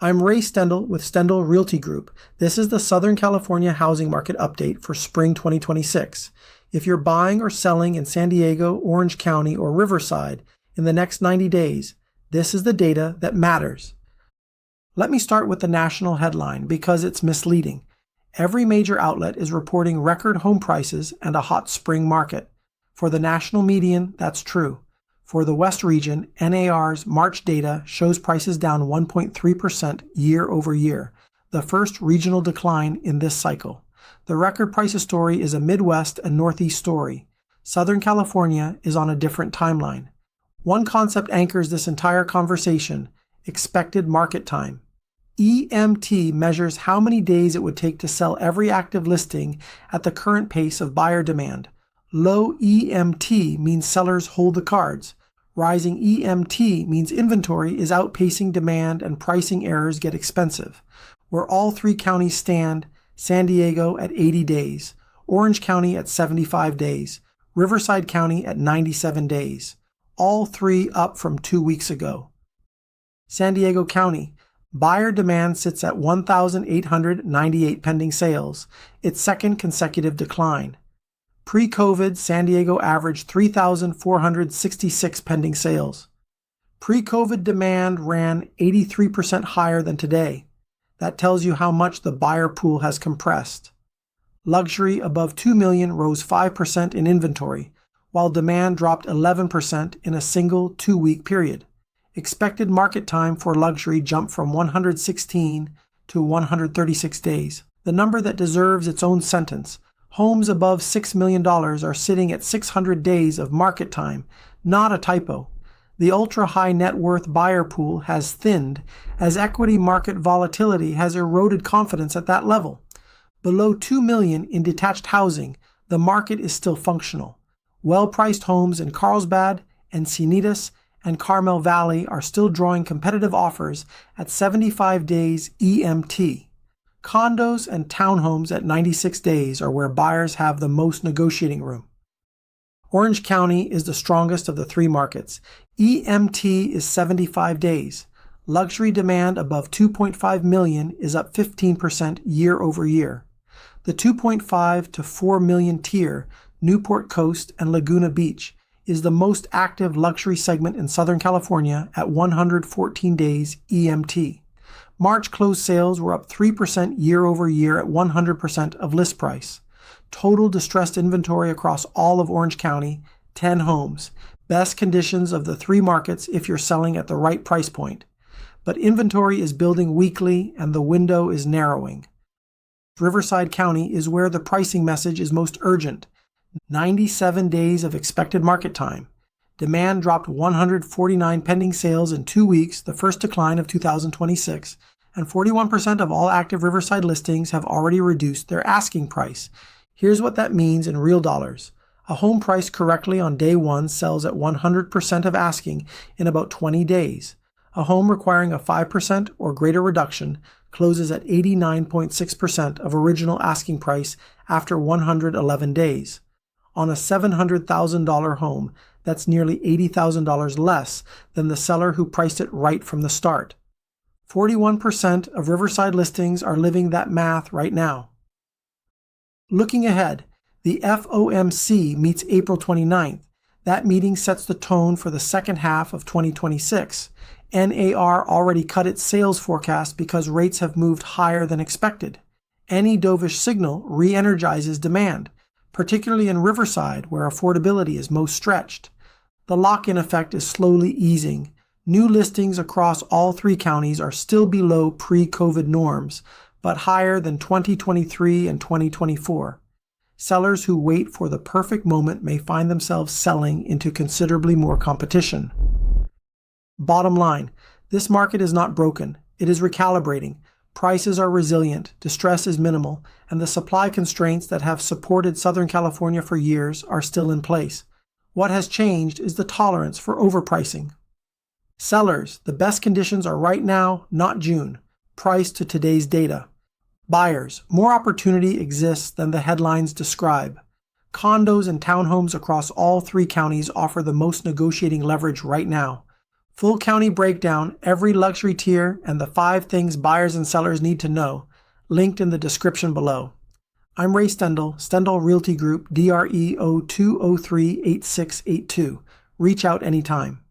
I'm Ray Stendall with Stendall Realty Group. This is the Southern California housing market update for spring 2026. If you're buying or selling in San Diego, Orange County, or Riverside in the next 90 days, this is the data that matters. Let me start with the national headline because it's misleading. Every major outlet is reporting record home prices and a hot spring market. For the national median, that's true. For the West region, NAR's March data shows prices down 1.3% year over year, the first regional decline in this cycle. The record prices story is a Midwest and Northeast story. Southern California is on a different timeline. One concept anchors this entire conversation: expected market time. EMT measures how many days it would take to sell every active listing at the current pace of buyer demand. Low EMT means sellers hold the cards. Rising EMT means inventory is outpacing demand and pricing errors get expensive. Where all three counties stand: San Diego at 80 days, Orange County at 75 days, Riverside County at 97 days. All three up from 2 weeks ago. San Diego County, buyer demand sits at 1,898 pending sales, its second consecutive decline. Pre-COVID, San Diego averaged 3,466 pending sales. Pre-COVID demand ran 83% higher than today. That tells you how much the buyer pool has compressed. Luxury above $2 million rose 5% in inventory, while demand dropped 11% in a single 2-week period. Expected market time for luxury jumped from 116 to 136 days, the number that deserves its own sentence. Homes above $6 million are sitting at 600 days of market time, not a typo. The ultra-high net worth buyer pool has thinned as equity market volatility has eroded confidence at that level. Below $2 million in detached housing, the market is still functional. Well-priced homes in Carlsbad, Encinitas, and Carmel Valley are still drawing competitive offers at 75 days EMT. Condos and townhomes at 96 days are where buyers have the most negotiating room. Orange County is the strongest of the three markets. EMT is 75 days. Luxury demand above 2.5 million is up 15% year over year. The 2.5 to 4 million tier, Newport Coast and Laguna Beach, is the most active luxury segment in Southern California at 114 days EMT. March closed sales were up 3% year over year at 100% of list price. Total distressed inventory across all of Orange County, 10 homes. Best conditions of the three markets if you're selling at the right price point. But inventory is building weekly and the window is narrowing. Riverside County is where the pricing message is most urgent. 97 days of expected market time. Demand dropped 149 pending sales in 2 weeks, the first decline of 2026, and 41% of all active Riverside listings have already reduced their asking price. Here's what that means in real dollars. A home priced correctly on day one sells at 100% of asking in about 20 days. A home requiring a 5% or greater reduction closes at 89.6% of original asking price after 111 days. On a $700,000 home, that's nearly $80,000 less than the seller who priced it right from the start. 41% of Riverside listings are living that math right now. Looking ahead, the FOMC meets April 29th. That meeting sets the tone for the second half of 2026. NAR already cut its sales forecast because rates have moved higher than expected. Any dovish signal re-energizes demand, particularly in Riverside where affordability is most stretched. The lock-in effect is slowly easing. New listings across all three counties are still below pre-COVID norms, but higher than 2023 and 2024. Sellers who wait for the perfect moment may find themselves selling into considerably more competition. Bottom line, this market is not broken. It is recalibrating. Prices are resilient, distress is minimal, and the supply constraints that have supported Southern California for years are still in place. What has changed is the tolerance for overpricing. Sellers, the best conditions are right now, not June. Price to today's data. Buyers, more opportunity exists than the headlines describe. Condos and townhomes across all three counties offer the most negotiating leverage right now. Full county breakdown, every luxury tier, and the 5 things buyers and sellers need to know, linked in the description below. I'm Ray Stendall, Stendall Realty Group, DRE 02038682. Reach out anytime.